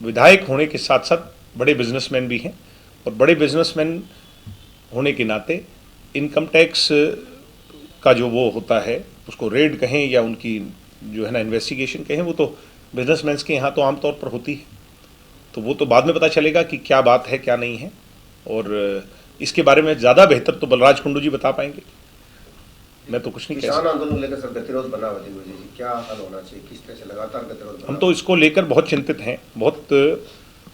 विधायक होने के साथ साथ बड़े बिजनेसमैन भी हैं, और बड़े बिजनेसमैन होने के नाते इनकम टैक्स का जो वो होता है, उसको रेड कहें या उनकी जो है ना इन्वेस्टिगेशन कहें, वो तो बिजनेसमैन के यहाँ तो आमतौर पर होती है। तो वो तो बाद में पता चलेगा कि क्या बात है क्या नहीं है, और इसके बारे में ज़्यादा बेहतर तो बलराज कुंडू जी बता पाएंगे। मैं तो कुछ नहीं कह सकता। किसान आंदोलन लेकर सर गतिरोध बना हुआ जी, क्या हल होना चाहिए, किस तरह से लगातार गतिरोध? हम तो इसको लेकर बहुत चिंतित हैं, बहुत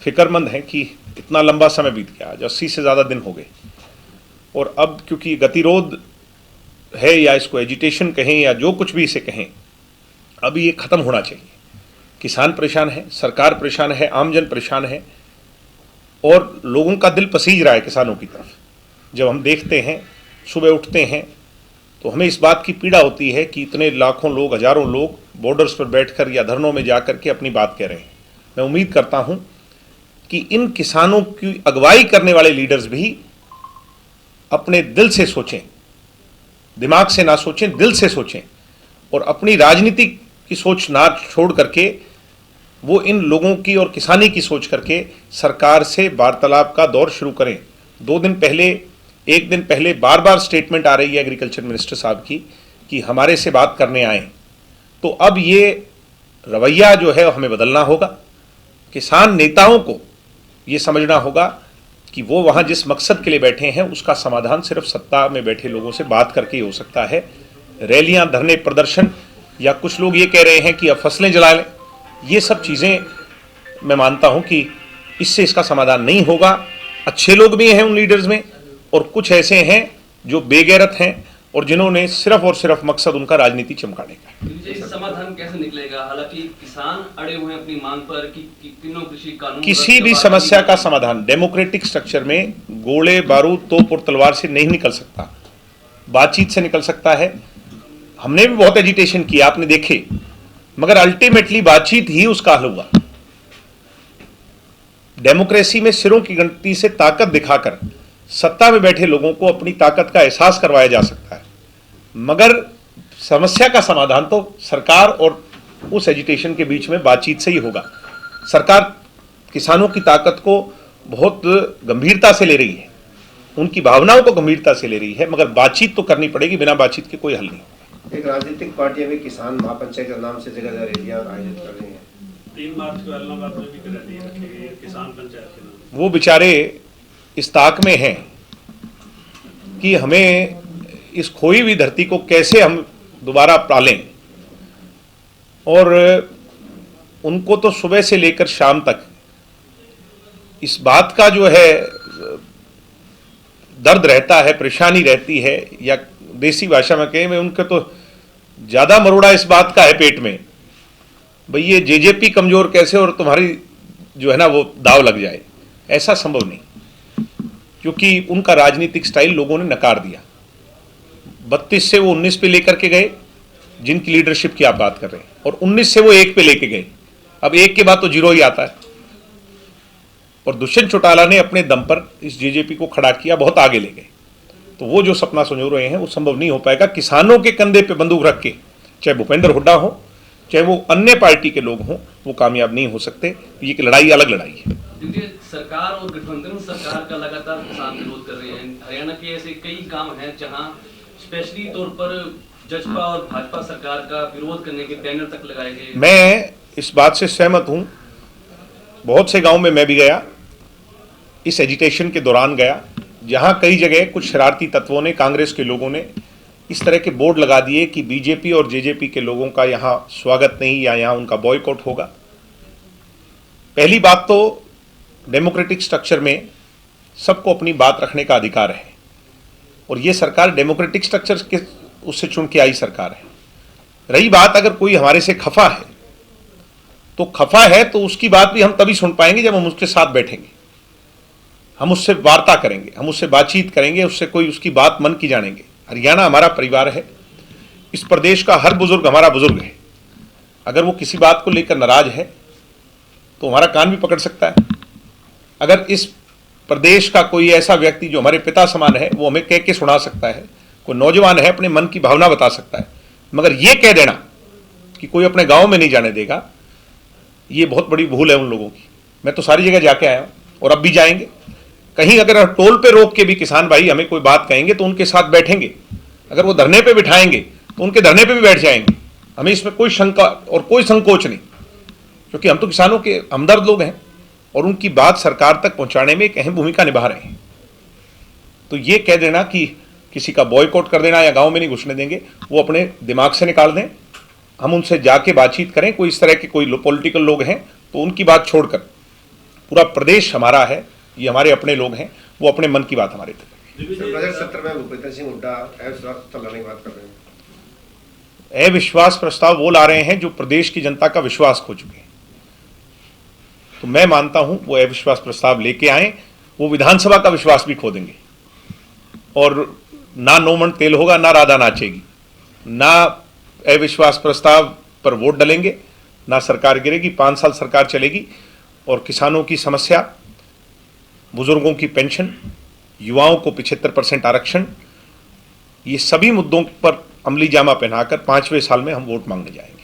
फिक्रमंद हैं कि इतना लंबा समय बीत गया, आज 80 से ज़्यादा दिन हो गए, और अब क्योंकि गतिरोध है या इसको एजिटेशन कहें या जो कुछ भी इसे कहें, अब ये ख़त्म होना चाहिए। किसान परेशान है, सरकार परेशान है, आमजन परेशान है, और लोगों का दिल पसीज रहा है किसानों की तरफ। जब हम देखते हैं, सुबह उठते हैं, तो हमें इस बात की पीड़ा होती है कि इतने लाखों लोग, हजारों लोग बॉर्डर्स पर बैठकर या धरनों में जाकर के अपनी बात कह रहे हैं। मैं उम्मीद करता हूं कि इन किसानों की अगुवाई करने वाले लीडर्स भी अपने दिल से सोचें, दिमाग से ना सोचें, दिल से सोचें, और अपनी राजनीति की सोच ना छोड़ करके वो इन लोगों की और किसानी की सोच करके सरकार से वार्तालाप का दौर शुरू करें। 2 दिन पहले, 1 दिन पहले बार बार स्टेटमेंट आ रही है एग्रीकल्चर मिनिस्टर साहब की कि हमारे से बात करने आए। तो अब ये रवैया जो है हमें बदलना होगा। किसान नेताओं को ये समझना होगा कि वो वहाँ जिस मकसद के लिए बैठे हैं उसका समाधान सिर्फ सत्ता में बैठे लोगों से बात करके ही हो सकता है। रैलियां, धरने, प्रदर्शन, या कुछ लोग ये कह रहे हैं कि अब फसलें जला लें, ये सब चीज़ें मैं मानता हूं कि इससे इसका समाधान नहीं होगा। अच्छे लोग भी हैं उन लीडर्स में, और कुछ ऐसे हैं जो बेगैरत हैं और जिन्होंने सिर्फ और सिर्फ मकसद उनका राजनीति चमकाने का। समाधान कैसे निकलेगा? हालांकि किसान अड़े हुए हैं अपनी मांग पर कि तीनों कृषि कानून, किसी भी समस्या का समाधान डेमोक्रेटिक स्ट्रक्चर में गोले बारूद तोप और तलवार से नहीं निकल सकता, बातचीत से निकल सकता है। हमने भी बहुत एजिटेशन किया, आपने देखे, मगर अल्टीमेटली बातचीत ही उसका हल हुआ। डेमोक्रेसी में सिरों की गिनती से ताकत दिखाकर सत्ता में बैठे लोगों को अपनी ताकत का एहसास करवाया जा सकता है, मगर समस्या का समाधान तो सरकार और उस एजिटेशन के बीच में बातचीत से ही होगा। सरकार किसानों की ताकत को बहुत गंभीरता से ले रही है, उनकी भावनाओं को गंभीरता से ले रही है, मगर बातचीत तो करनी पड़ेगी, बिना बातचीत के कोई हल नहीं। एक राजनीतिक पार्टियां भी किसान महापंचायत के नाम से जगह जगह रैलियां आयोजित कर रही हैं। 3 मार्च को इलाहाबाद में भी रैली रखी गई है किसान पंचायत के नाम। वो बेचारे इस ताक में हैं कि हमें इस खोई हुई धरती को कैसे हम दोबारा पालें, और उनको तो सुबह से लेकर शाम तक इस बात का जो है दर्द रहता है, परेशानी रहती है, या देसी भाषा में कहें, उनके तो ज़्यादा मरोड़ा इस बात का है पेट में, भाई ये जेजेपी कमज़ोर कैसे और तुम्हारी जो है ना वो दाव लग जाए। ऐसा संभव नहीं, क्योंकि उनका राजनीतिक स्टाइल लोगों ने नकार दिया। 32 से वो 19 पे लेकर के गए, जिनकी लीडरशिप की आप बात कर रहे हैं, और 19 से वो 1 पे लेके गए। अब 1 के बाद तो 0 ही आता है, और दुष्यंत चौटाला ने अपने दम पर इस जेजेपी को खड़ा किया, बहुत आगे ले गए। तो वो जो सपना संजो रहे हैं वो संभव नहीं हो पाएगा। किसानों के कंधे पे बंदूक रख के, चाहे भूपेंद्र हुड्डा हो, चाहे वो अन्य पार्टी के लोग हों, वो कामयाब नहीं हो सकते। ये एक लड़ाई अलग लड़ाई है। सरकार और गठबंधन सरकार का लगातार किसान विरोध कर रहे हैं। हरियाणा के ऐसे कई गांव हैं जहां स्पेशली तौर पर जसपा और भाजपा सरकार का विरोध करने के बैनर तक लगाए गए। मैं इस बात से सहमत हूं। बहुत से गांव में मैं भी गया, इस एजिटेशन के दौरान गया, जहां कई जगह कुछ शरारती तत्वों ने, कांग्रेस के लोगों ने इस तरह के बोर्ड लगा दिए कि बीजेपी और जेजेपी के लोगों का यहां स्वागत नहीं, या यहां उनका बॉयकॉट होगा। पहली बात तो डेमोक्रेटिक स्ट्रक्चर में सबको अपनी बात रखने का अधिकार है, और ये सरकार डेमोक्रेटिक स्ट्रक्चर के उससे चुन के आई सरकार है। रही बात अगर कोई हमारे से खफा है, तो खफा है तो उसकी बात भी हम तभी सुन पाएंगे जब हम उसके साथ बैठेंगे, हम उससे वार्ता करेंगे, हम उससे बातचीत करेंगे, उससे कोई उसकी बात मन की जानेंगे। हरियाणा हमारा परिवार है, इस प्रदेश का हर बुजुर्ग हमारा बुजुर्ग है। अगर वो किसी बात को लेकर नाराज है तो हमारा कान भी पकड़ सकता है। अगर इस प्रदेश का कोई ऐसा व्यक्ति जो हमारे पिता समान है, वो हमें कह के सुना सकता है। कोई नौजवान है, अपने मन की भावना बता सकता है, मगर ये कह देना कि कोई अपने गांव में नहीं जाने देगा, ये बहुत बड़ी भूल है उन लोगों की। मैं तो सारी जगह जाके आया हूं और अब भी जाएंगे। कहीं अगर टोल पे रोक के भी किसान भाई हमें कोई बात कहेंगे तो उनके साथ बैठेंगे। अगर वो धरने पे बिठाएंगे तो उनके धरने पे भी बैठ जाएंगे। हमें इसमें कोई शंका और कोई संकोच नहीं, क्योंकि हम तो किसानों के हमदर्द लोग हैं और उनकी बात सरकार तक पहुंचाने में एक अहम भूमिका निभा रहे हैं। तो ये कह देना कि किसी का बॉयकॉट कर देना या गांव में नहीं घुसने देंगे, वो अपने दिमाग से निकाल दें। हम उनसे जाके बातचीत करें। कोई इस तरह के कोई पॉलिटिकल लोग हैं तो उनकी बात छोड़कर पूरा प्रदेश हमारा है, ये हमारे अपने लोग हैं, वो अपने मन की बात हमारे तक। बजट सत्र में भूपेंद्र सिंह हुड्डा अविश्वास प्रस्ताव लाने की बात कर रहे हैं। अविश्वास प्रस्ताव वो ला रहे हैं जो प्रदेश की जनता का विश्वास खो चुके हैं। तो मैं मानता हूं वो अविश्वास प्रस्ताव लेके आए, वो विधानसभा का विश्वास भी खो देंगे और ना नोमन तेल होगा, ना राधा नाचेगी, ना अविश्वास प्रस्ताव पर वोट डलेंगे, ना सरकार गिरेगी। 5 साल सरकार चलेगी और किसानों की समस्या, बुजुर्गों की पेंशन, युवाओं को 75% आरक्षण, ये सभी मुद्दों पर अमली जामा पहनाकर 5वें साल में हम वोट मांगने जाएंगे।